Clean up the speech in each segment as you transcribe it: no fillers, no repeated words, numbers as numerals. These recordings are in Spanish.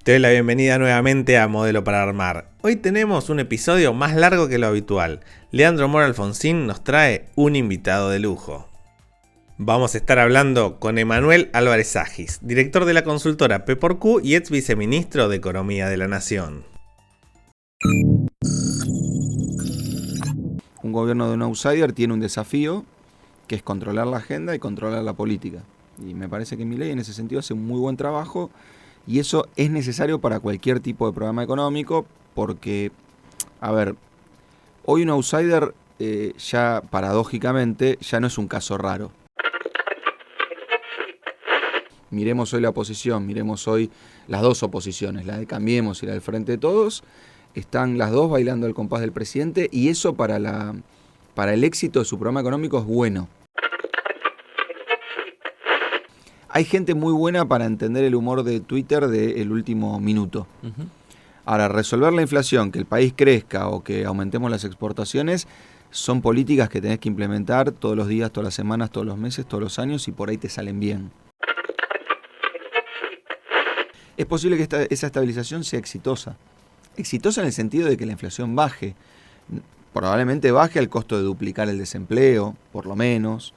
Te doy la bienvenida nuevamente a Modelo para Armar. Hoy tenemos un episodio más largo que lo habitual. Leandro Mora Alfonsín nos trae un invitado de lujo. Vamos a estar hablando con Emanuel Álvarez Agis, director de la consultora P4Q y ex viceministro de Economía de la Nación. Un gobierno de un outsider tiene un desafío, que es controlar la agenda y controlar la política. Y me parece que Milei en ese sentido hace un muy buen trabajo, y eso es necesario para cualquier tipo de programa económico, porque, hoy un outsider ya paradójicamente ya no es un caso raro. Miremos hoy la oposición, miremos hoy las dos oposiciones, la de Cambiemos y la del Frente de Todos, están las dos bailando al compás del presidente, y eso para el éxito de su programa económico es bueno. Hay gente muy buena para entender el humor de Twitter del último minuto. Ahora, resolver la inflación, que el país crezca o que aumentemos las exportaciones, son políticas que tenés que implementar todos los días, todas las semanas, todos los meses, todos los años, y por ahí te salen bien. Es posible que esa estabilización sea exitosa. Exitosa en el sentido de que la inflación baje. Probablemente baje al costo de duplicar el desempleo, por lo menos.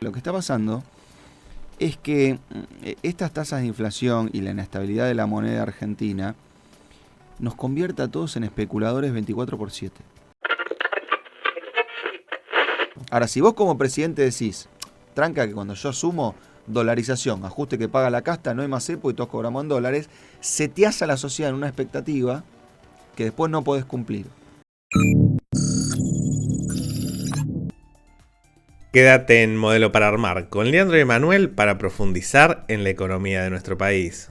Lo que está pasando es que estas tasas de inflación y la inestabilidad de la moneda argentina nos convierte a todos en especuladores 24/7. Ahora, si vos como presidente decís, tranca que cuando yo asumo, dolarización, ajuste que paga la casta, no hay más cepo y todos cobramos en dólares, seteás a la sociedad en una expectativa que después no podés cumplir. Quédate en Modelo para Armar con Leandro y Emanuel para profundizar en la economía de nuestro país.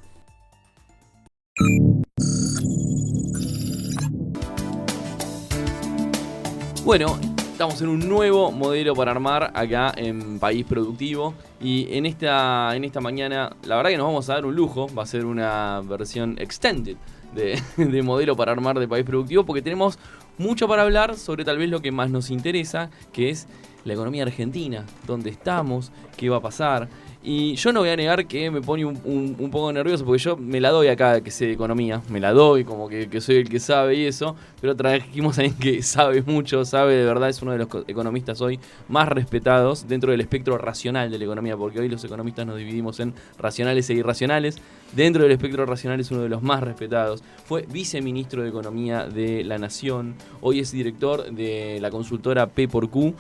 Bueno, estamos en un nuevo modelo para armar acá en País Productivo, y en esta mañana la verdad que nos vamos a dar un lujo. Va a ser una versión extended de modelo para armar de País Productivo, porque tenemos mucho para hablar sobre tal vez lo que más nos interesa, que es la economía argentina, dónde estamos, qué va a pasar. Y yo no voy a negar que me pone un poco nervioso, porque yo me la doy acá que sé de economía, me la doy como que soy el que sabe y eso, pero trajimos a alguien que sabe mucho, sabe de verdad, es uno de los economistas hoy más respetados dentro del espectro racional de la economía, porque hoy los economistas nos dividimos en racionales e irracionales. Dentro del espectro racional es uno de los más respetados. Fue viceministro de Economía de la Nación, hoy es director de la consultora P4Q.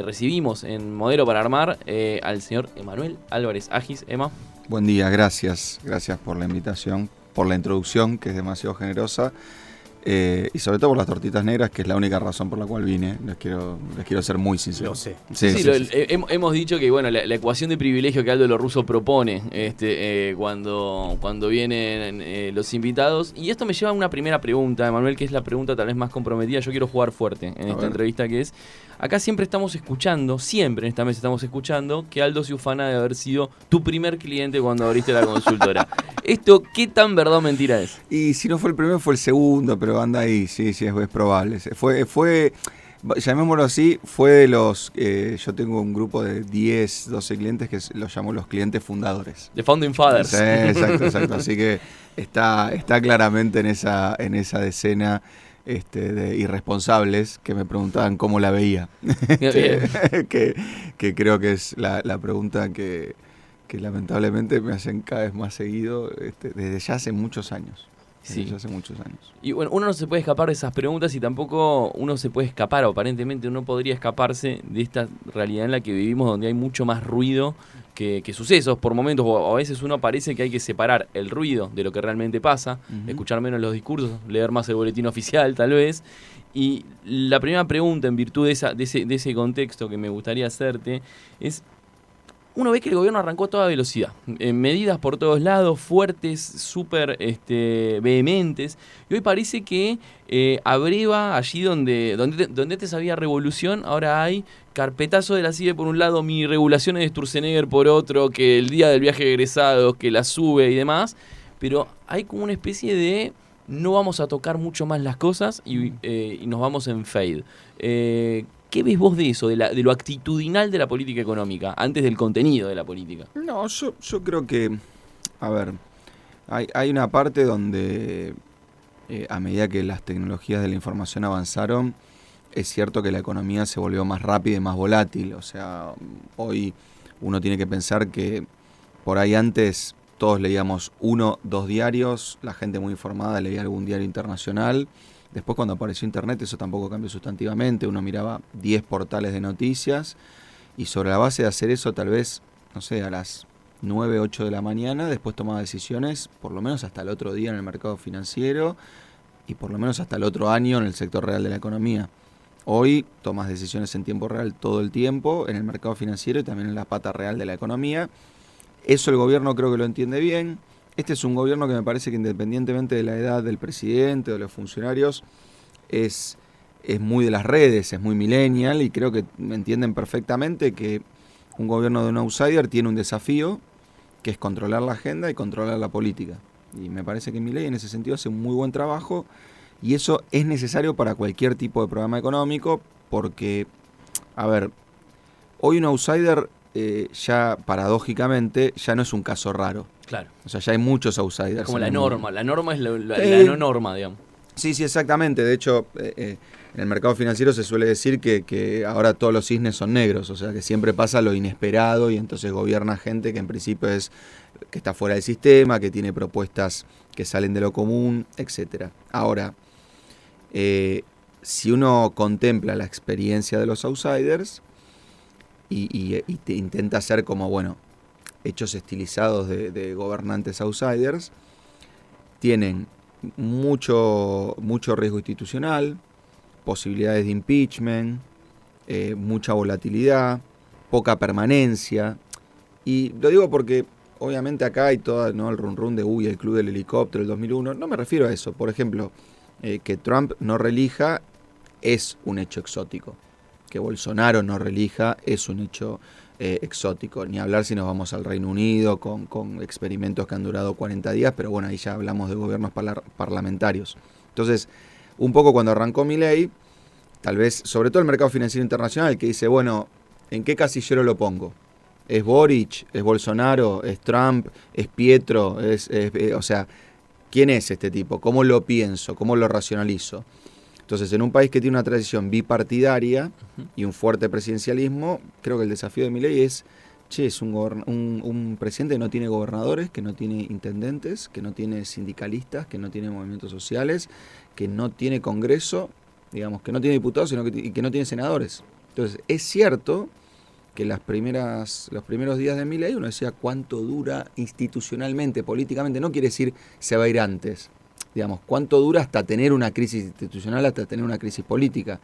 Recibimos en Modelo para Armar al señor Emanuel Álvarez Agis. Emma. Buen día, gracias por la invitación, por la introducción, que es demasiado generosa, y sobre todo por las tortitas negras, que es la única razón por la cual vine. Les quiero ser muy sincero. Lo sé. Sí. Hemos dicho que bueno, la ecuación de privilegio que Aldo Lorrusso propone cuando vienen los invitados. Y esto me lleva a una primera pregunta, Emanuel, que es la pregunta tal vez más comprometida. Yo quiero jugar fuerte en esta entrevista, que es: acá siempre en esta mesa estamos escuchando que Aldo se ufana de haber sido tu primer cliente cuando abriste la consultora. ¿Esto qué tan verdad o mentira es? Y si no fue el primero, fue el segundo, pero anda ahí, sí, es probable. Fue, llamémoslo así, fue de los... yo tengo un grupo de 10, 12 clientes que los llamo los clientes fundadores. The Founding Fathers. Sí, exacto. Así que está claramente en esa decena de irresponsables que me preguntaban cómo la veía. que creo que es la pregunta que lamentablemente me hacen cada vez más seguido desde ya hace muchos años. Y bueno, uno no se puede escapar de esas preguntas, y tampoco uno se puede escapar, o aparentemente uno podría escaparse de esta realidad en la que vivimos, donde hay mucho más ruido que sucesos por momentos, o a veces uno parece que hay que separar el ruido de lo que realmente pasa, escuchar menos los discursos, leer más el boletín oficial tal vez. Y la primera pregunta, en virtud de ese contexto que me gustaría hacerte, es: uno ve que el gobierno arrancó a toda velocidad, medidas por todos lados, fuertes, súper vehementes, y hoy parece que abreva allí donde antes había revolución, ahora hay carpetazo de la CIE por un lado, mini regulaciones de Sturzenegger por otro, que el día del viaje de egresados, que la sube y demás, pero hay como una especie de no vamos a tocar mucho más las cosas y nos vamos en fade. ¿Qué ves vos de eso, de lo actitudinal de la política económica, antes del contenido de la política? No, yo creo que A ver, hay una parte donde a medida que las tecnologías de la información avanzaron, es cierto que la economía se volvió más rápida y más volátil. O sea, hoy uno tiene que pensar que por ahí antes todos leíamos 1, 2 diarios, la gente muy informada leía algún diario internacional. Después, cuando apareció Internet, eso tampoco cambió sustantivamente. Uno miraba 10 portales de noticias y sobre la base de hacer eso, tal vez, no sé, a las 9, 8 de la mañana, después tomaba decisiones, por lo menos hasta el otro día en el mercado financiero y por lo menos hasta el otro año en el sector real de la economía. Hoy tomas decisiones en tiempo real todo el tiempo en el mercado financiero y también en la pata real de la economía. Eso el gobierno creo que lo entiende bien. Este es un gobierno que me parece que independientemente de la edad del presidente o de los funcionarios, es muy de las redes, es muy millennial y creo que entienden perfectamente que un gobierno de un outsider tiene un desafío que es controlar la agenda y controlar la política. Y me parece que Milei en ese sentido hace un muy buen trabajo y eso es necesario para cualquier tipo de programa económico porque, a ver, hoy un outsider ya paradójicamente ya no es un caso raro. Claro. O sea, ya hay muchos outsiders. Es como la norma. La norma es la no norma, digamos. Sí, exactamente. De hecho, en el mercado financiero se suele decir que ahora todos los cisnes son negros, o sea, que siempre pasa lo inesperado y entonces gobierna gente que en principio que está fuera del sistema, que tiene propuestas que salen de lo común, etcétera. Ahora, si uno contempla la experiencia de los outsiders y te intenta hacer como, bueno, hechos estilizados de gobernantes outsiders, tienen mucho riesgo institucional, posibilidades de impeachment, mucha volatilidad, poca permanencia. Y lo digo porque obviamente acá hay todo, ¿no?, el run de el club del helicóptero, el 2001. No me refiero a eso. Por ejemplo, que Trump no reelija es un hecho exótico. Que Bolsonaro no reelija es un hecho exótico. Ni hablar si nos vamos al Reino Unido con experimentos que han durado 40 días, pero bueno, ahí ya hablamos de gobiernos parlamentarios. Entonces, un poco cuando arrancó Milei, tal vez, sobre todo el mercado financiero internacional, que dice, bueno, ¿en qué casillero lo pongo? ¿Es Boric? ¿Es Bolsonaro? ¿Es Trump? ¿Es Pietro? O sea, ¿quién es este tipo? ¿Cómo lo pienso? ¿Cómo lo racionalizo? Entonces, en un país que tiene una tradición bipartidaria y un fuerte presidencialismo, creo que el desafío de Milei es un presidente que no tiene gobernadores, que no tiene intendentes, que no tiene sindicalistas, que no tiene movimientos sociales, que no tiene Congreso, digamos, que no tiene diputados, sino que no tiene senadores. Entonces, es cierto que los primeros días de Milei uno decía cuánto dura institucionalmente, políticamente, no quiere decir se va a ir antes. Digamos, cuánto dura hasta tener una crisis institucional, hasta tener una crisis política.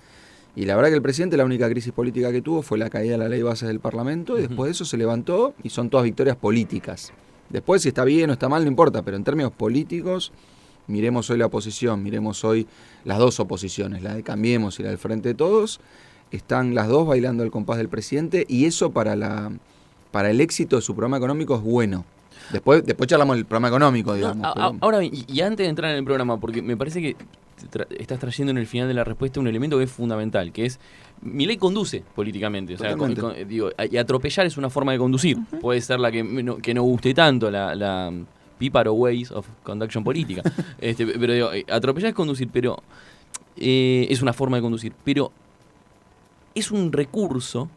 Y la verdad que el presidente, la única crisis política que tuvo fue la caída de la ley de bases del Parlamento, y después de eso se levantó y son todas victorias políticas. Después, si está bien o está mal, no importa, pero en términos políticos, miremos hoy la oposición, miremos hoy las dos oposiciones, la de Cambiemos y la del Frente de Todos, están las dos bailando al compás del presidente, y eso para el éxito de su programa económico es bueno. Después charlamos del programa económico, digamos. No, ahora bien, y antes de entrar en el programa, porque me parece que estás trayendo en el final de la respuesta un elemento que es fundamental, que es Milei conduce políticamente. O sea, y atropellar es una forma de conducir. Uh-huh. Puede ser la que no guste tanto, la píparo ways of conduction política. Pero digo, atropellar es conducir, pero es una forma de conducir. Pero es un recurso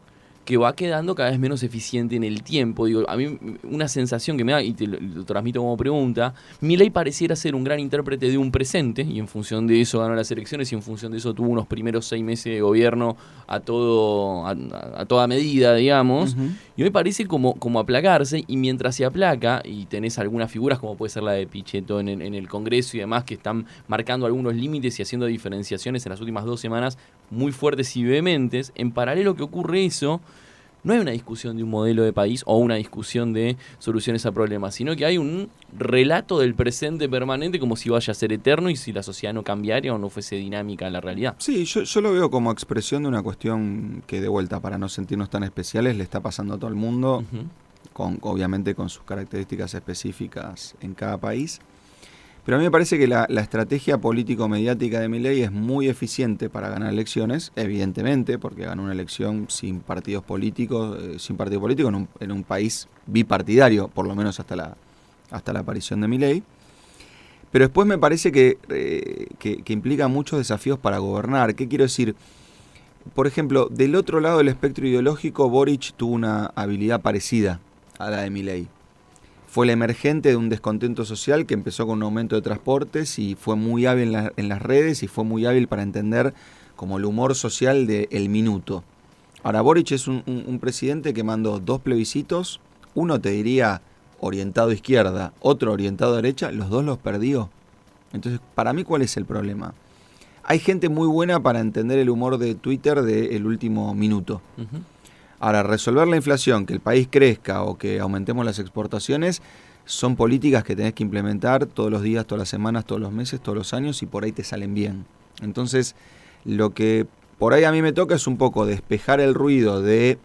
que va quedando cada vez menos eficiente en el tiempo. Digo, a mí una sensación que me da, y te lo transmito como pregunta, Milei pareciera ser un gran intérprete de un presente, y en función de eso ganó las elecciones, y en función de eso tuvo unos primeros 6 meses de gobierno a toda medida, digamos, uh-huh. Y hoy parece como aplacarse, y mientras se aplaca, y tenés algunas figuras como puede ser la de Pichetto en el Congreso y demás, que están marcando algunos límites y haciendo diferenciaciones en las últimas 2 semanas muy fuertes y vehementes, en paralelo que ocurre eso, no hay una discusión de un modelo de país o una discusión de soluciones a problemas, sino que hay un relato del presente permanente como si vaya a ser eterno y si la sociedad no cambiara o no fuese dinámica en la realidad. Sí, yo lo veo como expresión de una cuestión que, de vuelta, para no sentirnos tan especiales, le está pasando a todo el mundo, uh-huh. Obviamente con sus características específicas en cada país. Pero a mí me parece que la estrategia político-mediática de Milei es muy eficiente para ganar elecciones, evidentemente, porque ganó una elección sin partido político en un país bipartidario, por lo menos hasta hasta la aparición de Milei. Pero después me parece que implica muchos desafíos para gobernar. ¿Qué quiero decir? Por ejemplo, del otro lado del espectro ideológico, Boric tuvo una habilidad parecida a la de Milei. Fue el emergente de un descontento social que empezó con un aumento de transportes y fue muy hábil en las redes y fue muy hábil para entender como el humor social del minuto. Ahora, Boric es un presidente que mandó 2 plebiscitos, uno te diría orientado a izquierda, otro orientado a derecha, los 2 los perdió. Entonces, para mí, ¿cuál es el problema? Hay gente muy buena para entender el humor de Twitter del último minuto. Uh-huh. Ahora, resolver la inflación, que el país crezca o que aumentemos las exportaciones, son políticas que tenés que implementar todos los días, todas las semanas, todos los meses, todos los años y por ahí te salen bien. Entonces, lo que por ahí a mí me toca es un poco despejar el ruido de,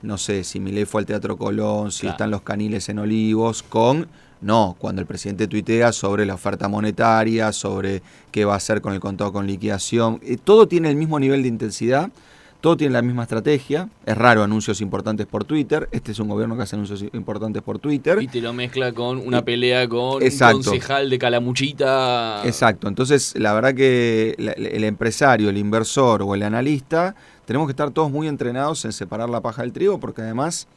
no sé, si Milei fue al Teatro Colón, si están los Caniles en Olivos, cuando el presidente tuitea sobre la oferta monetaria, sobre qué va a hacer con el contado con liquidación. Todo tiene el mismo nivel de intensidad, todo tiene la misma estrategia. Es raro anuncios importantes por Twitter. Este es un gobierno que hace anuncios importantes por Twitter. Y te lo mezcla con una pelea con un concejal de Calamuchita. Exacto. Entonces, la verdad que el empresario, el inversor o el analista, tenemos que estar todos muy entrenados en separar la paja del trigo, porque además,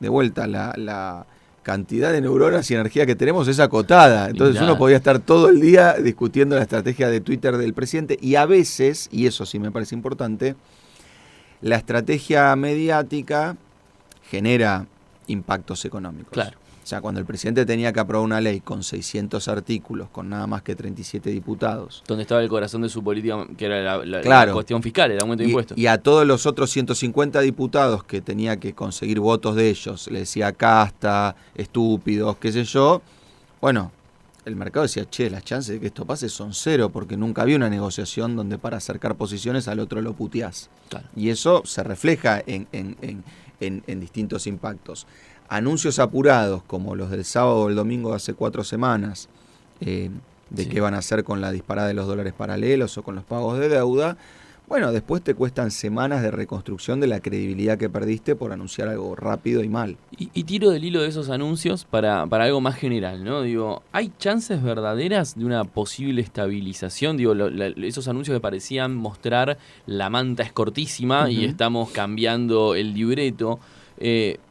de vuelta, la cantidad de neuronas y energía que tenemos es acotada. Entonces uno podría estar todo el día discutiendo la estrategia de Twitter del presidente y a veces, y eso sí me parece importante, la estrategia mediática genera impactos económicos. Claro. O sea, cuando el presidente tenía que aprobar una ley con 600 artículos, con nada más que 37 diputados. Donde estaba el corazón de su política, que era la cuestión fiscal, el aumento de impuestos. Y a todos los otros 150 diputados que tenía que conseguir votos de ellos, le decía casta, estúpidos, qué sé yo. Bueno, el mercado decía, las chances de que esto pase son 0, porque nunca había una negociación donde para acercar posiciones al otro lo puteás. Claro. Y eso se refleja en distintos impactos. Anuncios apurados, como los del sábado o el domingo de hace 4 semanas, qué van a hacer con la disparada de los dólares paralelos o con los pagos de deuda, bueno, después te cuestan semanas de reconstrucción de la credibilidad que perdiste por anunciar algo rápido y mal. Y tiro del hilo de esos anuncios para algo más general, ¿no? Digo, ¿hay chances verdaderas de una posible estabilización? Digo, esos anuncios que parecían mostrar la manta es cortísima y estamos cambiando el libreto.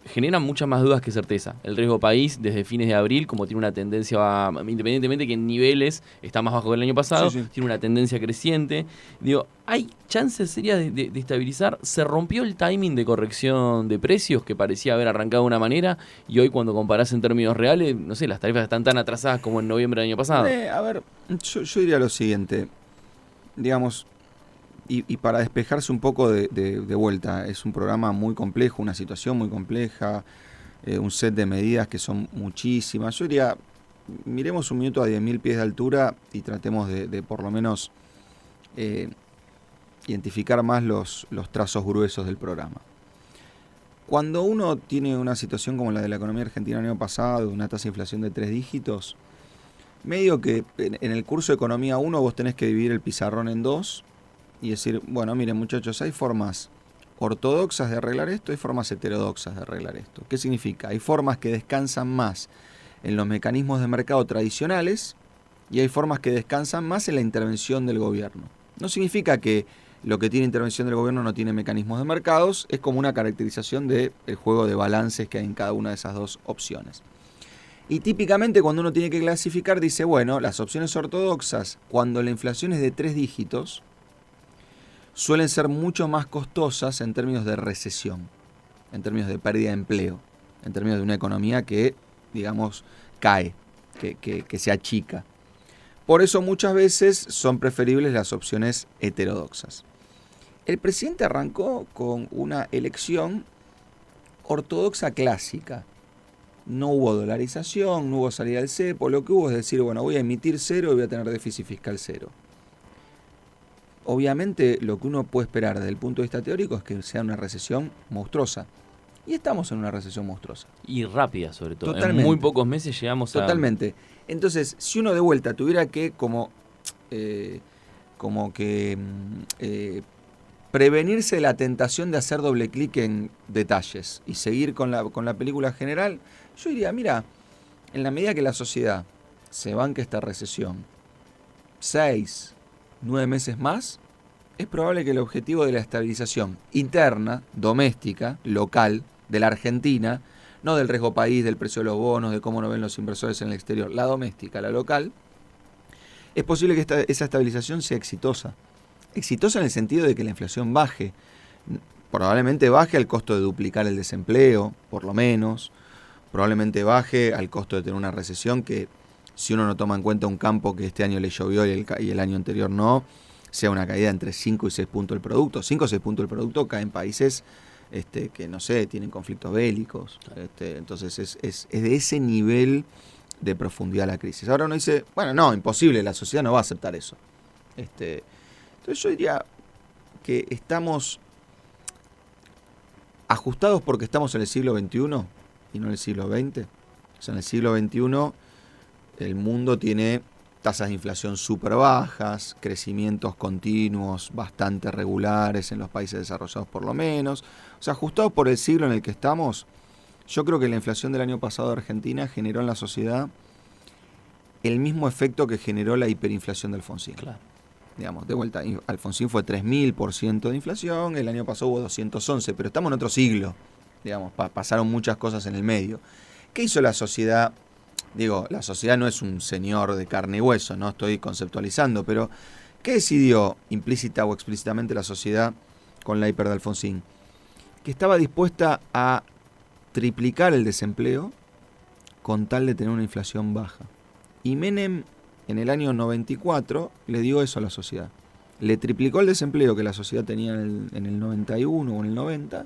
Generan muchas más dudas que certeza. El riesgo país desde fines de abril, como tiene una tendencia, independientemente que en niveles está más bajo que el año pasado, tiene una tendencia creciente. Digo, ¿hay chances serias de estabilizar? ¿Se rompió el timing de corrección de precios que parecía haber arrancado de una manera y hoy cuando comparás en términos reales, no sé, las tarifas están tan atrasadas como en noviembre del año pasado? A ver, yo diría lo siguiente, digamos, y para despejarse un poco de vuelta, es un programa muy complejo, una situación muy compleja, un set de medidas que son muchísimas. Yo diría, miremos un minuto a 10.000 pies de altura y tratemos de por lo menos identificar más los trazos gruesos del programa. Cuando uno tiene una situación como la de la economía argentina el año pasado, una tasa de inflación de 3 dígitos, medio que en el curso de Economía 1 vos tenés que dividir el pizarrón en 2 y decir, bueno, miren muchachos, hay formas ortodoxas de arreglar esto, hay formas heterodoxas de arreglar esto. ¿Qué significa? Hay formas que descansan más en los mecanismos de mercado tradicionales y hay formas que descansan más en la intervención del gobierno. No significa que lo que tiene intervención del gobierno no tiene mecanismos de mercados, es como una caracterización del juego de balances que hay en cada una de esas dos opciones. Y típicamente cuando uno tiene que clasificar dice, bueno, las opciones ortodoxas, cuando la inflación es de 3 dígitos, suelen ser mucho más costosas en términos de recesión, en términos de pérdida de empleo, en términos de una economía que, digamos, cae, que se achica. Por eso muchas veces son preferibles las opciones heterodoxas. El presidente arrancó con una elección ortodoxa clásica. No hubo dolarización, no hubo salida del cepo, lo que hubo es decir, bueno, voy a emitir 0 y voy a tener déficit fiscal 0. Obviamente lo que uno puede esperar desde el punto de vista teórico es que sea una recesión monstruosa. Y estamos en una recesión monstruosa. Y rápida sobre todo. Totalmente. En muy pocos meses llegamos a... Totalmente. Entonces, si uno de vuelta tuviera que prevenirse de la tentación de hacer doble clic en detalles y seguir con la película general, yo diría, mira, En la medida que la sociedad se banque esta recesión 6, 9 meses más, es probable que el objetivo de la estabilización interna, doméstica, local, de la Argentina, no del riesgo país, del precio de los bonos, de cómo nos ven los inversores en el exterior, la doméstica, la local, es posible que esa estabilización sea exitosa. Exitosa en el sentido de que la inflación baje. Probablemente baje al costo de duplicar el desempleo, por lo menos. Probablemente baje al costo de tener una recesión que, si uno no toma en cuenta un campo que este año le llovió y el año anterior no, sea una caída entre 5 y 6 puntos del producto. 5 o 6 puntos del producto caen en países que, no sé, tienen conflictos bélicos. Entonces es de ese nivel de profundidad la crisis. Ahora uno dice, bueno, no, imposible, la sociedad no va a aceptar eso. Entonces yo diría que estamos ajustados porque estamos en el siglo XXI y no en el siglo XX. O sea, en el siglo XXI el mundo tiene tasas de inflación súper bajas, crecimientos continuos bastante regulares en los países desarrollados por lo menos. O sea, ajustados por el siglo en el que estamos, yo creo que la inflación del año pasado de Argentina generó en la sociedad el mismo efecto que generó la hiperinflación de Alfonsín. Claro. Digamos, de vuelta, Alfonsín fue 3000% de inflación, el año pasado hubo 211, pero estamos en otro siglo. Digamos, pasaron muchas cosas en el medio. ¿Qué hizo la sociedad? Digo, la sociedad no es un señor de carne y hueso, no estoy conceptualizando, pero ¿qué decidió implícita o explícitamente la sociedad con la hiper de Alfonsín? Que estaba dispuesta a triplicar el desempleo con tal de tener una inflación baja. Y Menem, en el año 94, le dio eso a la sociedad. Le triplicó el desempleo que la sociedad tenía en el 91 o en el 90,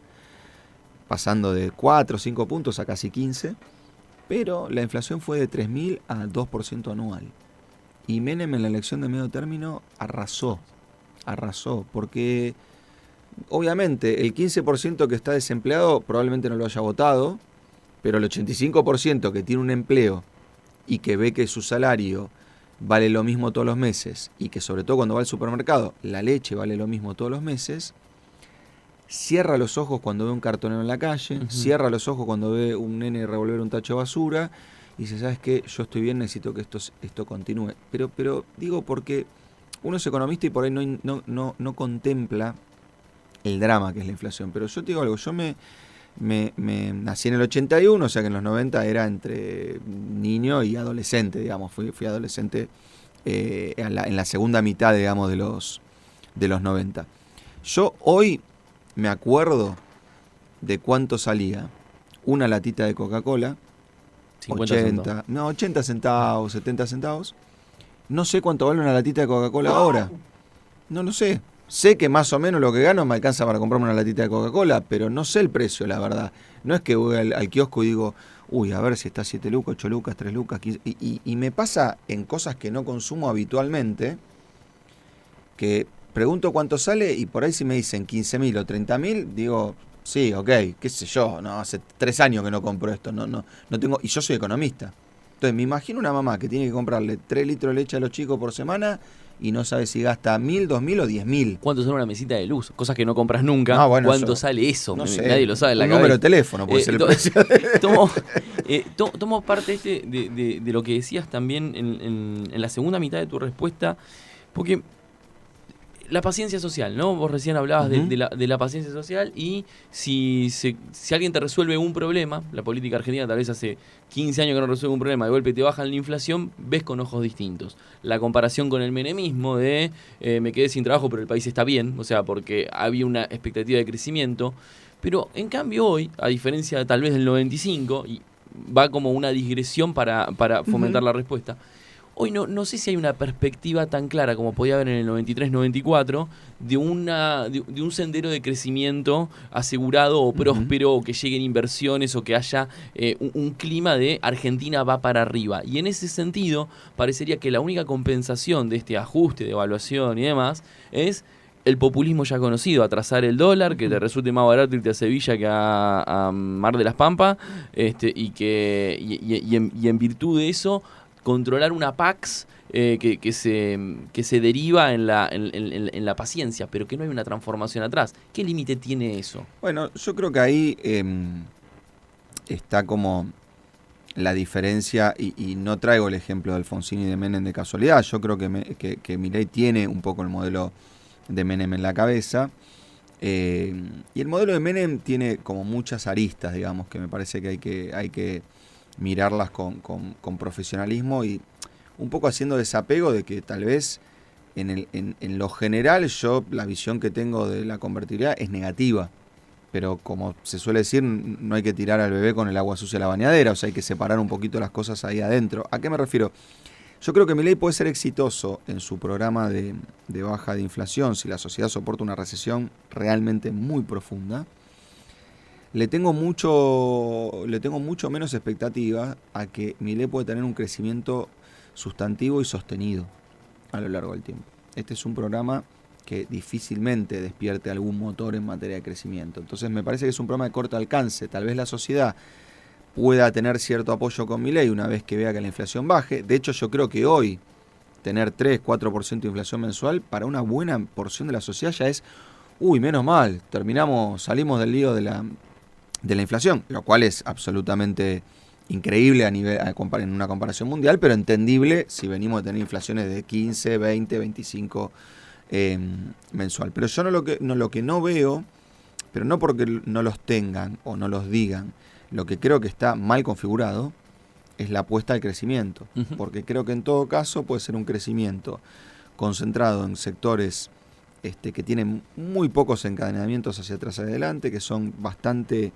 pasando de 4 o 5 puntos a casi 15, pero la inflación fue de 3.000 a 2% anual. Y Menem en la elección de medio término arrasó, porque obviamente el 15% que está desempleado probablemente no lo haya votado, pero el 85% que tiene un empleo y que ve que su salario vale lo mismo todos los meses, y que sobre todo cuando va al supermercado la leche vale lo mismo todos los meses, cierra los ojos cuando ve un cartonero en la calle, cierra los ojos cuando ve un nene revolver un tacho de basura, y dice, ¿sabes qué? Yo estoy bien, necesito que esto continúe. Pero digo porque uno es economista y por ahí no contempla el drama que es la inflación. Pero yo te digo algo, yo me nací en el 81, o sea que en los 90 era entre niño y adolescente, digamos. Fui adolescente en la segunda mitad, digamos, de los 90. Yo hoy me acuerdo de cuánto salía una latita de Coca-Cola, 80 centavos, 70 centavos. No sé cuánto vale una latita de Coca-Cola ahora. No lo sé. Sé que más o menos lo que gano me alcanza para comprarme una latita de Coca-Cola, pero no sé el precio, la verdad. No es que voy al kiosco y digo, uy, a ver si está 7 lucas, 8 lucas, 3 lucas. Y me pasa en cosas que no consumo habitualmente, que pregunto cuánto sale y por ahí si me dicen 15.000 o 30.000, digo, sí, ok, qué sé yo, no, hace 3 años que no compro esto, no tengo, y yo soy economista. Entonces me imagino una mamá que tiene que comprarle 3 litros de leche a los chicos por semana y no sabe si gasta 1.000, 2.000 o 10.000. ¿Cuánto sale una mesita de luz? Cosas que no compras nunca. No, bueno, ¿cuánto sale eso? No sé. Nadie lo sabe en la cabeza. Número de teléfono puede ser el precio. Tomo parte de lo que decías también en la segunda mitad de tu respuesta, porque la paciencia social, ¿no? Vos recién hablabas de la paciencia social, y si alguien te resuelve un problema, la política argentina tal vez hace 15 años que no resuelve un problema, de golpe te bajan la inflación, ves con ojos distintos. La comparación con el menemismo de me quedé sin trabajo pero el país está bien, o sea, porque había una expectativa de crecimiento, pero en cambio hoy, a diferencia tal vez del 95, y va como una digresión para fomentar la respuesta, hoy no sé si hay una perspectiva tan clara como podía haber en el 93-94 de un sendero de crecimiento asegurado o próspero, o que lleguen inversiones, o que haya un clima de Argentina va para arriba. Y en ese sentido, parecería que la única compensación de este ajuste de evaluación y demás es el populismo ya conocido, atrasar el dólar, que te resulte más barato irte a Sevilla que a Mar de las Pampas, y en virtud de eso controlar una Pax que se deriva en la paciencia, pero que no hay una transformación atrás. ¿Qué límite tiene eso? Bueno, yo creo que ahí está como la diferencia, y no traigo el ejemplo de Alfonsín y de Menem de casualidad. Yo creo que Milei tiene un poco el modelo de Menem en la cabeza. Y el modelo de Menem tiene como muchas aristas, digamos, que me parece que hay que mirarlas con profesionalismo y un poco haciendo desapego de que tal vez en lo general la visión que tengo de la convertibilidad es negativa. Pero como se suele decir, no hay que tirar al bebé con el agua sucia a la bañadera, o sea, hay que separar un poquito las cosas ahí adentro. ¿A qué me refiero? Yo creo que Milei puede ser exitoso en su programa de baja de inflación si la sociedad soporta una recesión realmente muy profunda. Le tengo mucho menos expectativa a que Milei puede tener un crecimiento sustantivo y sostenido a lo largo del tiempo. Este es un programa que difícilmente despierte algún motor en materia de crecimiento. Entonces me parece que es un programa de corto alcance. Tal vez la sociedad pueda tener cierto apoyo con Milei una vez que vea que la inflación baje. De hecho, yo creo que hoy tener 3-4% de inflación mensual para una buena porción de la sociedad ya es, menos mal, salimos del lío de la inflación, lo cual es absolutamente increíble en una comparación mundial, pero entendible si venimos de tener inflaciones de 15, 20, 25 mensual. Pero yo lo que no veo, pero no porque no los tengan o no los digan, lo que creo que está mal configurado es la apuesta al crecimiento, porque creo que en todo caso puede ser un crecimiento concentrado en sectores que tienen muy pocos encadenamientos hacia atrás y adelante, que son bastante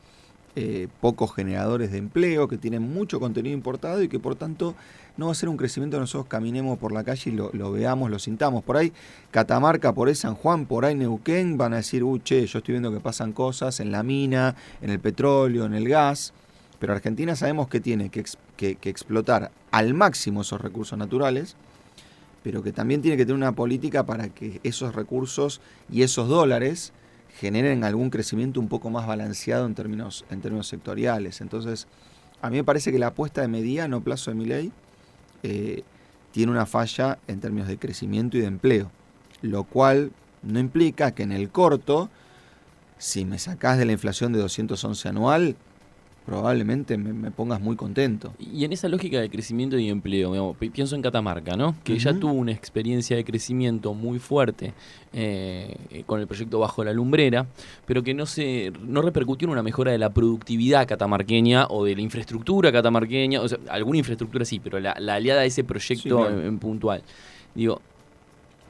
pocos generadores de empleo, que tienen mucho contenido importado y que por tanto no va a ser un crecimiento que nosotros caminemos por la calle y lo veamos, lo sintamos. Por ahí Catamarca, por ahí San Juan, por ahí Neuquén van a decir, che, yo estoy viendo que pasan cosas en la mina, en el petróleo, en el gas, pero Argentina sabemos que tiene que explotar al máximo esos recursos naturales, pero que también tiene que tener una política para que esos recursos y esos dólares generen algún crecimiento un poco más balanceado en términos sectoriales. Entonces, a mí me parece que la apuesta de mediano plazo de Milei tiene una falla en términos de crecimiento y de empleo, lo cual no implica que en el corto, si me sacás de la inflación de 211 anual, probablemente me pongas muy contento. Y en esa lógica de crecimiento y empleo, digamos, pienso en Catamarca, ¿no? Que ya tuvo una experiencia de crecimiento muy fuerte con el proyecto Bajo la Lumbrera, pero que no repercutió en una mejora de la productividad catamarqueña o de la infraestructura catamarqueña, o sea, alguna infraestructura sí, pero la aliada a ese proyecto sí, claro, en puntual. Digo,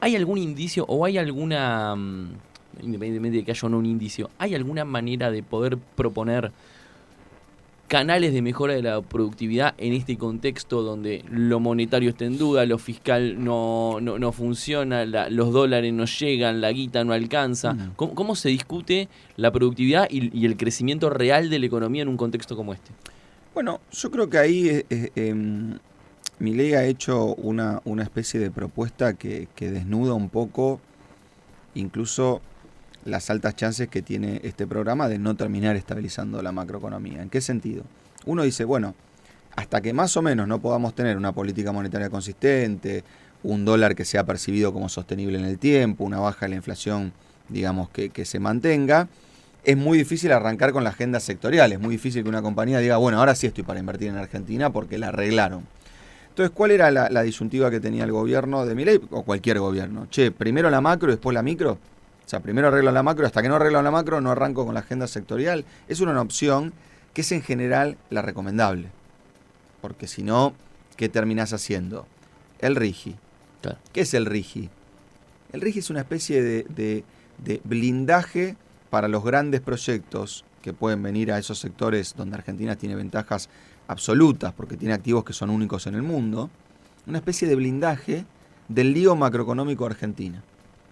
¿hay algún indicio o hay alguna, independientemente de que haya o no un indicio, hay alguna manera de poder proponer canales de mejora de la productividad en este contexto donde lo monetario está en duda, lo fiscal no funciona, los dólares no llegan, la guita no alcanza? ¿Cómo se discute la productividad y el crecimiento real de la economía en un contexto como este? Bueno, yo creo que ahí Milei ha hecho una especie de propuesta que desnuda un poco incluso las altas chances que tiene este programa de no terminar estabilizando la macroeconomía. ¿En qué sentido? Uno dice, bueno, hasta que más o menos no podamos tener una política monetaria consistente, un dólar que sea percibido como sostenible en el tiempo, una baja de la inflación, digamos, que se mantenga, es muy difícil arrancar con la agenda sectorial. Es muy difícil que una compañía diga, bueno, ahora sí estoy para invertir en Argentina porque la arreglaron. Entonces, ¿cuál era la disyuntiva que tenía el gobierno de Milei o cualquier gobierno? Primero la macro y después la micro. O sea, primero arreglo la macro, hasta que no arreglo la macro no arranco con la agenda sectorial. Es una opción que es en general la recomendable. Porque si no, ¿qué terminás haciendo? El RIGI. Claro. ¿Qué es el RIGI? El RIGI es una especie de blindaje para los grandes proyectos que pueden venir a esos sectores donde Argentina tiene ventajas absolutas porque tiene activos que son únicos en el mundo. Una especie de blindaje del lío macroeconómico de Argentina.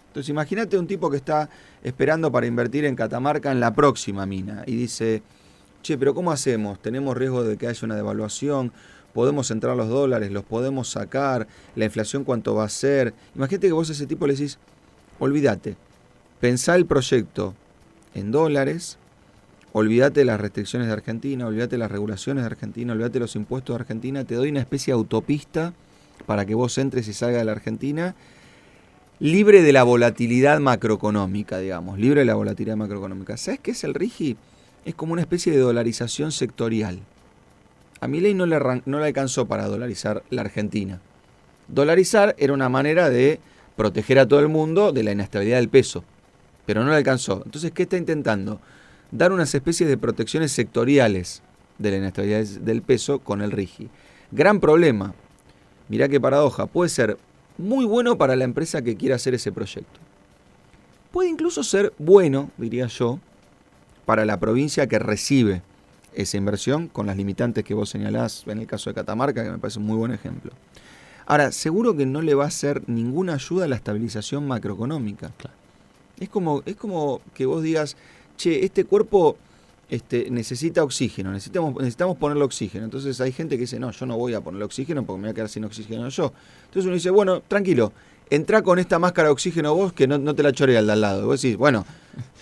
Entonces imagínate un tipo que está esperando para invertir en Catamarca en la próxima mina y dice, pero ¿cómo hacemos? Tenemos riesgo de que haya una devaluación, podemos entrar los dólares, los podemos sacar, la inflación cuánto va a ser. Imagínate que vos a ese tipo le decís, olvídate, pensá el proyecto en dólares, olvídate de las restricciones de Argentina, olvídate de las regulaciones de Argentina, olvídate de los impuestos de Argentina, te doy una especie de autopista para que vos entres y salgas de la Argentina, libre de la volatilidad macroeconómica, digamos, libre de la volatilidad macroeconómica. ¿Sabes qué es el RIGI? Es como una especie de dolarización sectorial. A Milei no le alcanzó para dolarizar la Argentina. Dolarizar era una manera de proteger a todo el mundo de la inestabilidad del peso, pero no le alcanzó. Entonces, ¿qué está intentando? Dar unas especies de protecciones sectoriales de la inestabilidad del peso con el RIGI. Gran problema. Mirá qué paradoja. Puede ser muy bueno para la empresa que quiera hacer ese proyecto. Puede incluso ser bueno, diría yo, para la provincia que recibe esa inversión, con las limitantes que vos señalás en el caso de Catamarca, que me parece un muy buen ejemplo. Ahora, seguro que no le va a hacer ninguna ayuda a la estabilización macroeconómica. Claro. Es como que vos digas, che, este cuerpo necesita oxígeno, necesitamos ponerle oxígeno. Entonces hay gente que dice, no, yo no voy a ponerle oxígeno porque me voy a quedar sin oxígeno yo. Entonces uno dice, bueno, tranquilo, entrá con esta máscara de oxígeno vos que no te la choree al de al lado. Y vos decís, bueno,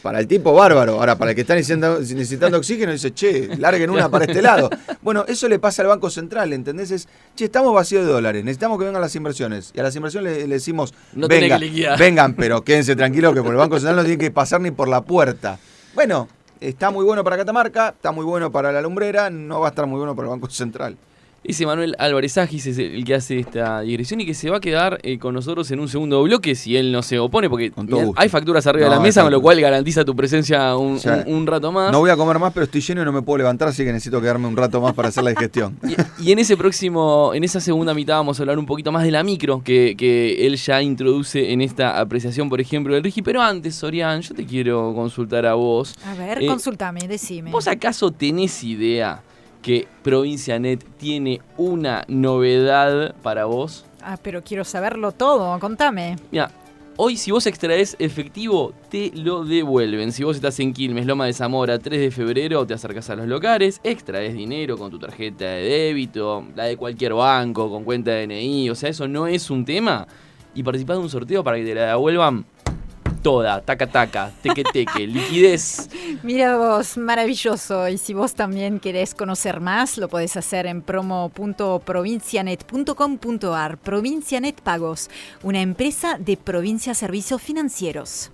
para el tipo bárbaro, ahora para el que está necesitando oxígeno, dice, che, larguen una para este lado. Bueno, eso le pasa al Banco Central, ¿entendés? Che, estamos vacíos de dólares, necesitamos que vengan las inversiones. Y a las inversiones le decimos, no vengan, pero quédense tranquilos que por el Banco Central no tiene que pasar ni por la puerta. Bueno, está muy bueno para Catamarca, está muy bueno para la lumbrera, no va a estar muy bueno para el Banco Central. Ese Manuel Álvarez Agis es el que hace esta digresión y que se va a quedar con nosotros en un segundo bloque si él no se opone, porque hay facturas arriba de la mesa, con lo cual garantiza tu presencia un rato más. No voy a comer más, pero estoy lleno y no me puedo levantar, así que necesito quedarme un rato más para hacer la digestión. Y en esa segunda mitad vamos a hablar un poquito más de la micro, que él ya introduce en esta apreciación, por ejemplo, del RIGI. Pero antes, Sorian, yo te quiero consultar a vos. A ver, consultame, decime. ¿Vos acaso tenés idea que Provincianet tiene una novedad para vos? Pero quiero saberlo todo, contame. Mira, hoy si vos extraes efectivo, te lo devuelven. Si vos estás en Quilmes, Loma de Zamora, 3 de febrero, te acercás a los locales, extraes dinero con tu tarjeta de débito, la de cualquier banco, con cuenta de DNI, o sea, eso no es un tema. Y participás de un sorteo para que te la devuelvan toda, taca, teque, liquidez. Mira vos, maravilloso. Y si vos también querés conocer más, lo podés hacer en promo.provincianet.com.ar. Provincianet Pagos, una empresa de Provincia Servicios Financieros.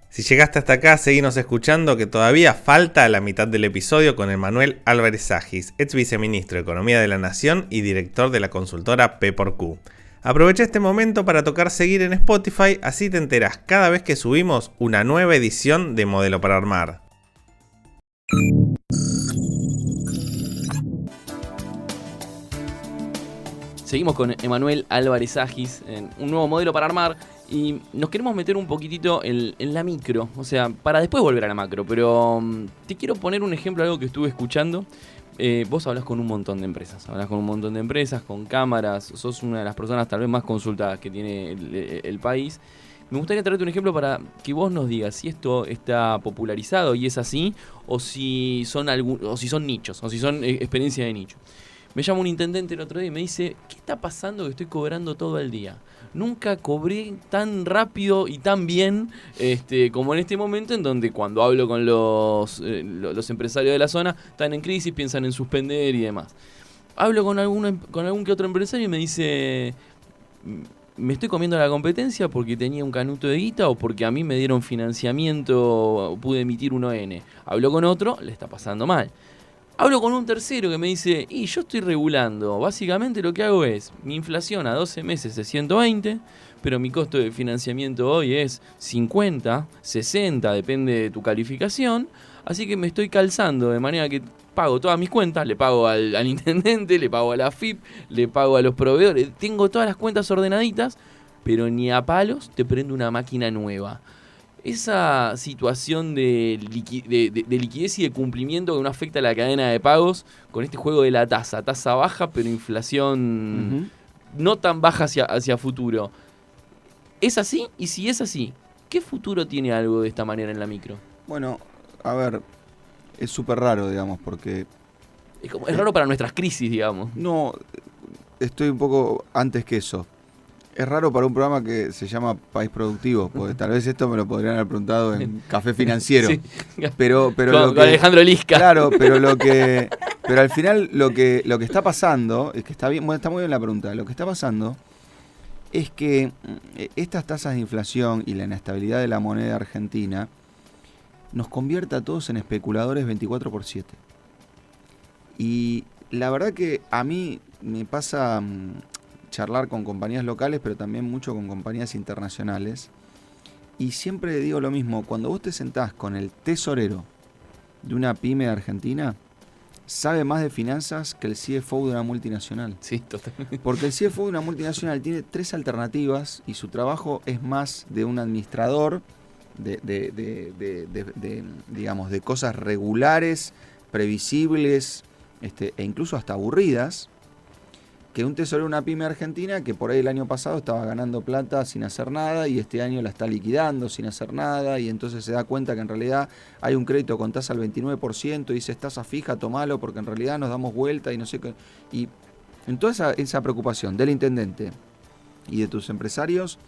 Si llegaste hasta acá, seguinos escuchando que todavía falta la mitad del episodio con Manuel Álvarez Agis, ex viceministro de Economía de la Nación y director de la consultora P4Q. Aprovecha este momento para tocar seguir en Spotify, así te enterás cada vez que subimos una nueva edición de Modelo para Armar. Seguimos con Emanuel Álvarez Agis en un nuevo modelo para armar y nos queremos meter un poquitito en la micro, o sea, para después volver a la macro, pero te quiero poner un ejemplo de algo que estuve escuchando. Vos hablás con un montón de empresas, con cámaras, sos una de las personas tal vez más consultadas que tiene el país. Me gustaría traerte un ejemplo para que vos nos digas si esto está popularizado y es así, o si son nichos, o si son experiencias de nicho. Me llama un intendente el otro día y me dice, ¿qué está pasando que estoy cobrando todo el día? Nunca cobré tan rápido y tan bien como en este momento, en donde cuando hablo con los empresarios de la zona, están en crisis, piensan en suspender y demás. Hablo con algún que otro empresario y me dice, me estoy comiendo la competencia porque tenía un canuto de guita o porque a mí me dieron financiamiento, pude emitir un ON. Hablo con otro, le está pasando mal. Hablo con un tercero que me dice, yo estoy regulando, básicamente lo que hago es, mi inflación a 12 meses es 120, pero mi costo de financiamiento hoy es 50, 60, depende de tu calificación, así que me estoy calzando de manera que pago todas mis cuentas, le pago al intendente, le pago a la AFIP, le pago a los proveedores, tengo todas las cuentas ordenaditas, pero ni a palos te prendo una máquina nueva. Esa situación de liquidez y de cumplimiento que no afecta a la cadena de pagos con este juego de la tasa baja pero inflación no tan baja hacia futuro. ¿Es así? Y si es así, ¿qué futuro tiene algo de esta manera en la micro? Bueno, a ver, es súper raro, digamos, porque... Es raro para nuestras crisis, digamos. No, estoy un poco antes que eso. Es raro para un programa que se llama País Productivo, porque tal vez esto me lo podrían haber preguntado en Café Financiero. Sí. Pero con Alejandro Lisca. Claro, pero al final lo que está pasando, es que está bien, bueno, está muy bien la pregunta. Lo que está pasando es que estas tasas de inflación y la inestabilidad de la moneda argentina nos convierte a todos en especuladores 24/7. Y la verdad que a mí me pasa charlar con compañías locales, pero también mucho con compañías internacionales. Y siempre digo lo mismo, cuando vos te sentás con el tesorero de una pyme de Argentina, sabe más de finanzas que el CFO de una multinacional. Sí, totalmente. Porque el CFO de una multinacional tiene 3 alternativas y su trabajo es más de un administrador digamos, de cosas regulares, previsibles, e incluso hasta aburridas, que un tesorero de una pyme argentina que por ahí el año pasado estaba ganando plata sin hacer nada y este año la está liquidando sin hacer nada, y entonces se da cuenta que en realidad hay un crédito con tasa al 29% y dice, es tasa fija, tomalo porque en realidad nos damos vuelta y no sé qué. Y en toda esa preocupación del intendente y de tus empresarios,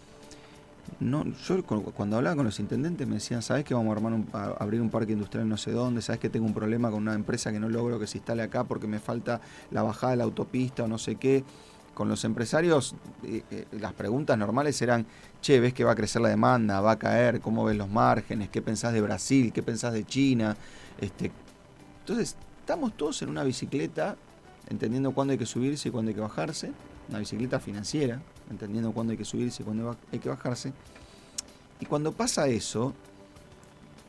no, yo cuando hablaba con los intendentes me decían, ¿sabés que vamos a armar a abrir un parque industrial no sé dónde? ¿Sabés que tengo un problema con una empresa que no logro que se instale acá porque me falta la bajada de la autopista o no sé qué? Con los empresarios las preguntas normales eran, che, ¿ves que va a crecer la demanda? ¿Va a caer? ¿Cómo ves los márgenes? ¿Qué pensás de Brasil? ¿Qué pensás de China? Entonces, estamos todos en una bicicleta, entendiendo cuándo hay que subirse y cuándo hay que bajarse, una bicicleta financiera, entendiendo cuándo hay que subirse y cuándo hay que bajarse. Y cuando pasa eso,